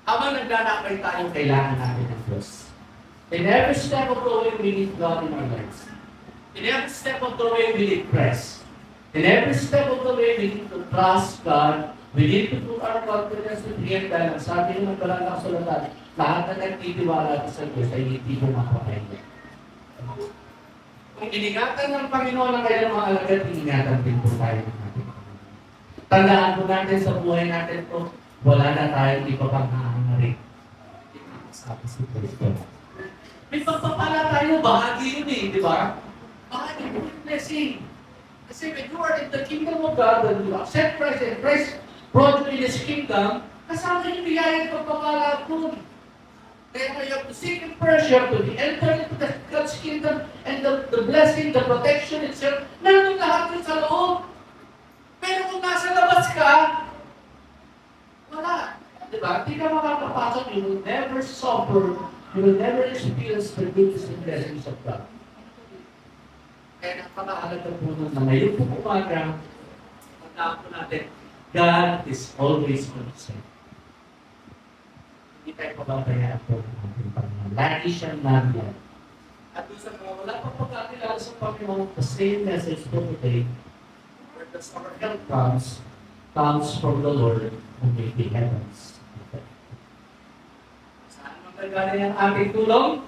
Habang naglalakbay tayo, kailangan natin ng Diyos. In every step of the way, we need God in our lives. In every step of the way, we need praise. In every step of the way, we need to trust God. We need to put our confidence in Him dahil ang sabi ng Banal na Kasulatan, lahat na nagtitiwala sa Diyos ay hindi mo mapapahinggan. Kung iningatan ng Panginoon ang kanyang mga alagad, iningatan din po tayo ng ating Panginoon. Tandaan po natin sa buhay natin po, wala na tayong iba pang hahangarin. Sabi si Kristo. May pagpapala tayo, bahagi yun di ba? Bahagi yun yung blessing. Kasi when you are in the kingdom of God, when you accept Christ and Christ brought you in His kingdom, kasama yung biyaya at pagpapala po. Kaya you have to seek Him first, you have to enter into God's kingdom, and the blessing, the protection itself, nandun lahat yun sa loob. Pero kung nasa labas ka, wala. Diba? Hindi ka makakapasok, you will never suffer, you will never experience the goodness and blessings of God. Kaya napakahalaga po nun na ngayon po umaga, tandaan po natin, God is always concerned. Hindi tayo pababayaan po ng ating Panginoon. Lagi siyang nandiyan. At doon sa mga wala pang pagkakilala sa Panginoon, the same message po today, where does our help comes from the Lord who made the heavens. Saan magagaling ang ating tulong?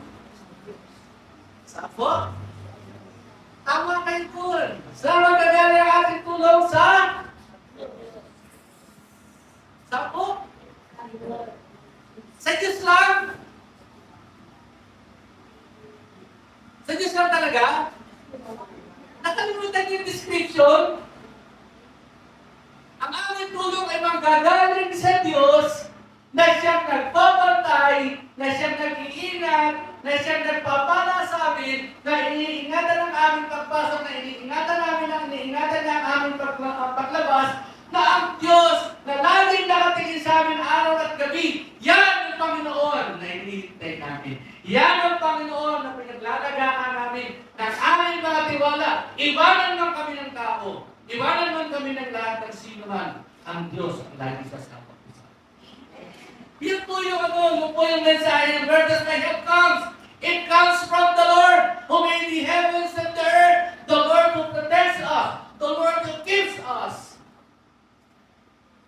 Sa po? Tama kayo po. Saan magagaling ang ating tulong? Sa po? Sa Diyos lang? Sa Diyos lang talaga? Nakalimutan niyo yung description? Ang aming tulong ay manggagaling sa Diyos na siyang nagbabantay, na siyang nag-iingat, na siyang nagpapala sa amin, na iniingatan ang aming pagpasok, na iniingatan namin ang iniingatan niya ang aming paglabas, na ang Diyos na laging nakatingin sa amin araw at gabi, yan ang Panginoon na hinihintay namin. Yan ang Panginoon na pinaglalagaan namin ng aming mga tiwala. Iwanan man kami ng tao, iwanan man kami ng lahat ng sino man, ang Diyos ang laging sasama. Yan po yung mensahe ng where does my help comes? It comes from the Lord who made the heavens and the earth, the Lord who protects us, the Lord who keeps us,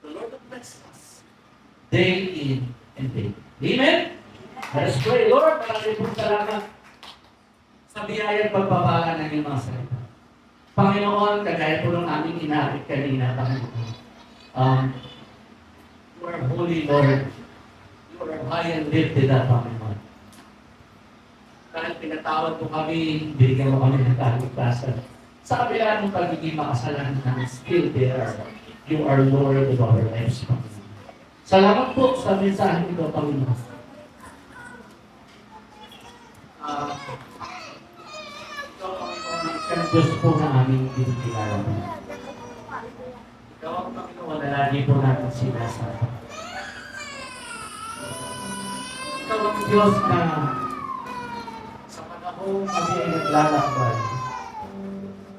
the Lord who blesses us, day in and day. Amen? Let us pray, Lord, maraming po salamat sa biyayang pagpapala ng iyong mga salita. Panginoon, kagaya po ng aming inaabit kanina, Panginoon. You are holy, Lord. You are high and lifted up, Panginoon. Kahit pinatawad po kami, binigyan mo kami ng kaligtasan. Sa kabila ng pagiging makasalanan namin, still there, you are Lord of our lives, Panginoon. Salamat po sa mensahe nito, Panginoon. Ikaw, Panginoon, ang Diyos po na aming binigilala. Ikaw ang Panginoon na lagi po natin sinasama. Ikaw ang Diyos na sa panahon kami ay naglalakbay.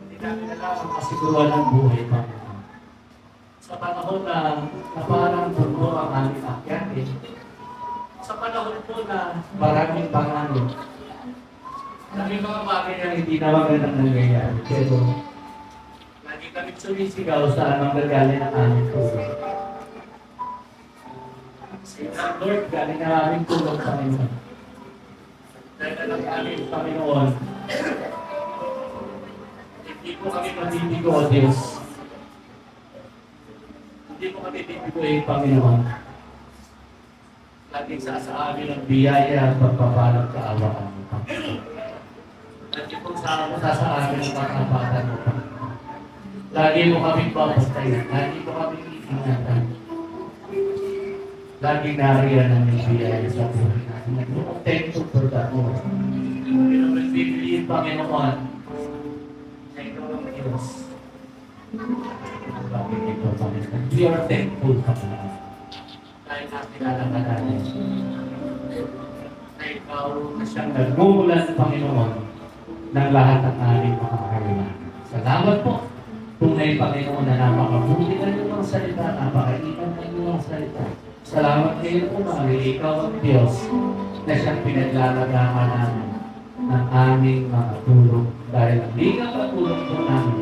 Hindi namin alam ang kasiguruhan ng buhay, Panginoon. Sa panahon na parang puno ang aming akyatin. Sa panahon po na maraming pangalan. Maraming mga bagay na hindi na magandang nangyayari. Pero lagi kami sumisigaw sa anong gagaling ng aming tulong. Sa Lord, galing ang aming tulong, Panginoon. Dahil alam aming Panginoon, hindi po kami matibigo, O Diyos. Hindi po kami bibigoyin, Panginoon. Laging sa amin ang biyaya at pagpapalang kaawaan mo, Panginoon. Lagi po sa amin ang pagkapatan mo, Panginoon. Lagi mo kami papastayan. Lagi mo kami iingatan. Lagi nariyan ang biyaya sa buhay natin. Thank you for that, Lord. We believe, Panginoon, na ikaw ang Diyos. Bakit ito, Panginoon? We are thankful, Panginoon. Dahil natin natin na ikaw na siyang nagmumulan, Panginoon, ng lahat ng aming mga kailangan. Salamat po. Tunay, Panginoon, na napakabuti ng iyong mga salita, napakaingat ng iyong mga salita. Salamat kayo po, Mari, ikaw ang Diyos na siyang pinaglalagaan namin ng aming mga tulong. Dahil ang ligang patulong po namin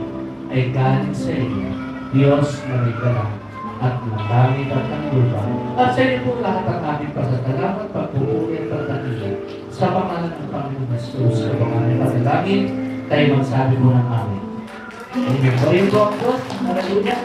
ay galing sa iyo, Diyos na may galang at madami at ang lupa. At sa iyo po lahat ang aming pasasalamat, pagpupuri at pagdating sa pangalan ng Panginoon Jesus, sa pangalan ng Panginoon, tayo magsabi mo ng amin. Amen. So yun po ang Diyos. Hallelujah.